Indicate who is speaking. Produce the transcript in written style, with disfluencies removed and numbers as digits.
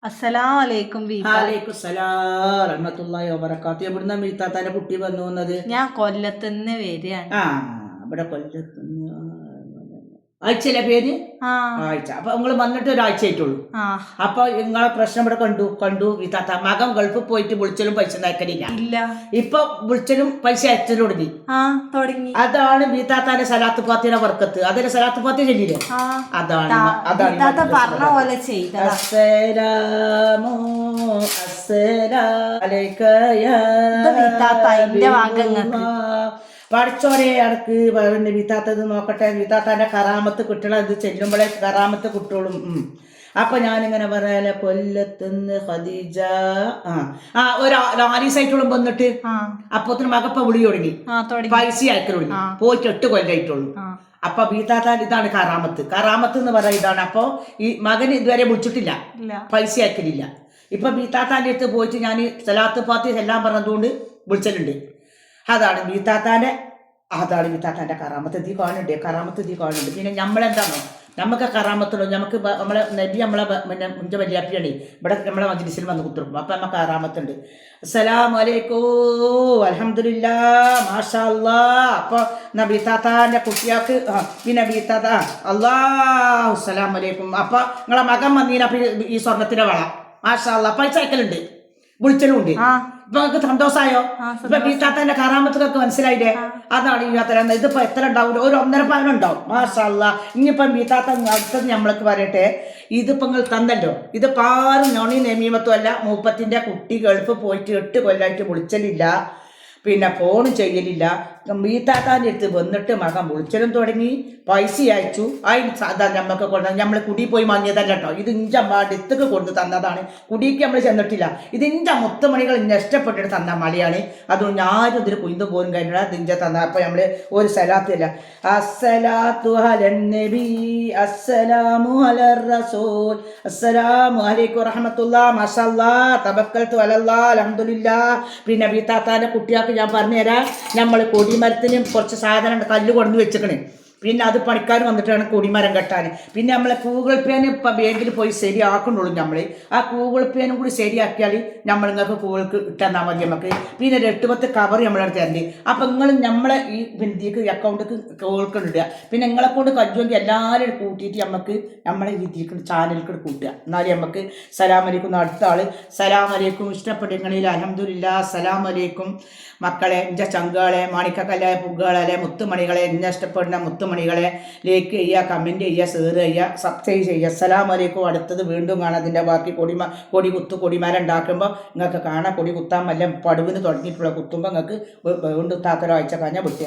Speaker 1: അസ്സലാമലൈക്കും വീത്ത.
Speaker 2: വാലൈക്കും സലാം റഹ്മത്തുള്ളാഹി വബറകാതുഹു. എവിടുന്ന മീത്താത്താന്റെ കുട്ടി വന്നു വന്നത്?
Speaker 1: ഞാൻ കൊല്ലത്തുനിന്ന് വരികയാണ്.
Speaker 2: ഇവിടെ കൊല്ലത്തുനിന്ന്. ആഴ്ചയിലെ പേര് ആഴ്ച. അപ്പൊ നിങ്ങൾ വന്നിട്ട് ഒരാഴ്ച ആയിട്ടുള്ളൂ. അപ്പൊ നിങ്ങളെ പ്രശ്നം ഇവിടെ കണ്ടു വീത്താത്ത മകൻ ഗൾഫിൽ പോയിട്ട് വിളിച്ചലും പൈസ അയക്കലില്ല. ഇപ്പൊ വിളിച്ചലും പൈസ അയച്ചലും തുടങ്ങി. അതാണ് വീത്താത്താന്റെ സലാത്ത് ഫാത്തിയുടെ വർക്കത്ത്. അതിന്റെ സലാത്ത് ഫാത്തി ചൊല്ലില്ലേ? അതാണ്
Speaker 1: പറഞ്ഞ പോലെ
Speaker 2: അസ്സലാമു അസ്സലാമലൈക യാ പഠിച്ചോരെ അടക്ക് പിന്നെ വീത്താത്തത് നോക്കട്ടെ. വീത്താത്താന്റെ കറാമത്ത് കിട്ടണം. ഇത് ചെല്ലുമ്പോഴേ കറാമത്ത് കിട്ടുള്ളൂ. അപ്പൊ ഞാനിങ്ങനെ പറയാ കൊല്ലത്തുനിന്ന് ഖദീജ ഒരു 4 ദിവസമായിട്ടുള്ളൂ വന്നിട്ട്. അപ്പത്തിന് മകപ്പ വിളി തുടങ്ങി, പൈസ അയക്കൽ തുടങ്ങി. പോയിട്ട് 8 കൊല്ലമായിട്ടുള്ളൂ. അപ്പൊ വീത്താത്താൻ ഇതാണ് കറാമത്ത് എന്ന് പറയാ ഇതാണ്. അപ്പൊ ഈ മകന് ഇതുവരെ വിളിച്ചിട്ടില്ല, പൈസ അയക്കലില്ല. ഇപ്പൊ വീത്താത്താന്റെ അടുത്ത് പോയിട്ട് ഞാൻ സലാത്ത് ഫാത്തി എല്ലാം പറഞ്ഞതുകൊണ്ട് വിളിച്ചിട്ടുണ്ട്. അതാണ് വീത്താത്താന്റെ കറാമത്ത് തീ കാണുന്നുണ്ട്. പിന്നെ നമ്മളെന്താണോ നമുക്ക് കറാമത്തുള്ളൂ. നമുക്ക് നമ്മളെ നബി നമ്മളെ പിന്നെ മുഞ്ച വല്യാപ്പിയാണ് ഇവിടെ നമ്മളെ മജ്ലിസിൽ വന്ന് കുത്തിർക്കും. അപ്പൊ നമുക്ക് കറാമത്തുണ്ട്. അസ്സലാമു അലൈക്കും അൽഹംദുലില്ലാഹ് മാഷാ അല്ലാഹ്. അപ്പൊ വീത്താത്താന്റെ കുട്ടിയാക്ക് പിന്നെ വീത്താത്ത അല്ലാഹു അസ്സലാമു അലൈക്കും. അപ്പൊ നിങ്ങളെ മകൻ വന്നീന ഈ സ്വർണത്തിന്റെ വള മാഷാ അല്ലാഹ് പൈസ അയക്കലുണ്ട്, വിളിച്ചലും ഉണ്ട്. ഇപ്പൊ നിങ്ങൾക്ക് സന്തോഷമായോ? ഇപ്പൊ വീത്താത്തന്റെ കറാമത്തൊക്കെ മനസ്സിലായില്ലേ? അതാണ് ഈ യാത്ര. ഇതിപ്പോ എത്ര ഉണ്ടാവില്ല, ഒരു 1.5 പവൻ ഉണ്ടാവും മാഷാ അല്ലാഹ്. ഇനിയിപ്പം വീത്താത്ത അടുത്തത് നമ്മൾക്ക് പറയട്ടെ. ഇതിപ്പോ നിങ്ങൾ തന്നല്ലോ. ഇതിപ്പോ ആരും നോണി നെമീമത്തും അല്ല. മൂപ്പത്തിന്റെ കുട്ടി ഗൾഫ് പോയിട്ട് 8 കൊല്ലമായിട്ട് വിളിച്ചലില്ല, പിന്നെ ഫോൺ ചെയ്യലില്ല. വീത്താത്താൻ്റെ അടുത്ത് വന്നിട്ട് മകൻ വിളിച്ചലും തുടങ്ങി, പൈസ അയച്ചു. അതിന് സാധാ നമ്മൾക്ക് കൊണ്ട് നമ്മൾ കുടി പോയി വാങ്ങിയതല്ല കേട്ടോ. ഇത് ഇഞ്ച അടുത്തേക്ക് കൊണ്ട് തന്നതാണ്. കുടിക്ക് നമ്മൾ ചെന്നിട്ടില്ല. ഇത് ഇഞ്ച മുത്തുമണികൾ ഇഷ്ടപ്പെട്ടിട്ട് തന്ന മലയാണ്. അതുകൊണ്ട് ആരും ഇതിൽ കുയിന്ന് പോലും കഴിഞ്ഞില്ല. ഇത് ഇഞ്ച തന്ന. അപ്പോൾ നമ്മൾ ഒരു സലാത്തില്ല. അസ്സലാത്തു അലൻ നബി അസ്സലാമു അലർ റസൂൽ അസ്സലാമു അലൈക്കും റഹ്മത്തുള്ളാഹി മാഷാഅല്ലാഹ് തവക്കൽതു അലല്ലാഹ് അൽഹംദുലില്ലാഹ്. പിന്നെ വീത്താത്താൻ്റെ കുട്ടിയാൾക്ക് ഞാൻ പറഞ്ഞുതരാം. നമ്മൾ കൊടിമരത്തിന് കുറച്ച് സാധനം കല്ല് കൊണ്ടു വെച്ചിക്കണേ. പിന്നെ അത് പണിക്കാർ വന്നിട്ടാണ് കൊടിമരം കെട്ടാൻ. പിന്നെ നമ്മളെ ഗൂഗിൾ പേന് ഇപ്പം ബാങ്കിൽ പോയി ശരിയാക്കണ്ടുള്ളൂ. നമ്മൾ ആ ഗൂഗിൾ പേനും കൂടി ശരിയാക്കിയാൽ നമ്മൾ നിങ്ങൾക്ക് ഗൂഗിൾക്ക് ഇട്ടെന്നാൽ മതി നമുക്ക്. പിന്നെ ഒരു 8-10 കവർ നമ്മളെ തരണ്ട്. അപ്പം നിങ്ങൾ നമ്മളെ ഈ ഇതിക്ക് അക്കൗണ്ടിക്ക് ഗൂഗിൾക്ക് ഇടുക. പിന്നെ നിങ്ങളെ കൊണ്ട് കഴിയുമെങ്കിൽ എല്ലാവരും കൂട്ടിയിട്ട് നമുക്ക് നമ്മളെ ഇതിക്ക് ചാനലിലേക്ക് കൂട്ടുക. എന്നാലും നമുക്ക് സലാമലൈക്കും. അടുത്ത ആൾ സലാമലൈക്കും. ഇഷ്ടപ്പെട്ടെങ്കിൽ അൽഹംദുലില്ലാഹ്. സലാമലൈക്കും മക്കളെ, എൻ്റെ ചങ്കുകളെ, മാണിക്കക്കല്ലായ പുഗ്ഗുകളെ, മുത്തുമണികളെ, എന്നെ ഇഷ്ടപ്പെടുന്ന മുത്തുമണികളെ ലൈക്ക് ചെയ്യുക, കമൻറ്റ് ചെയ്യുക, ഷെയർ ചെയ്യുക, സബ്സ്ക്രൈബ് ചെയ്യുക. അസ്സലാമു അലൈക്കും. അടുത്തത് വീണ്ടും കാണാം. അതിൻ്റെ ബാക്കി കൊടിമരം ഉണ്ടാക്കുമ്പോൾ നിങ്ങൾക്ക് കാണാം. കൊടി കുത്താൻ വല്ല പടുവിന് തുടങ്ങിയിട്ടുള്ള കുത്തുമ്പോൾ നിങ്ങൾക്ക് വീണ്ടും താത്തൊരാഴ്ച കഴിഞ്ഞാൽ വിട്ടു.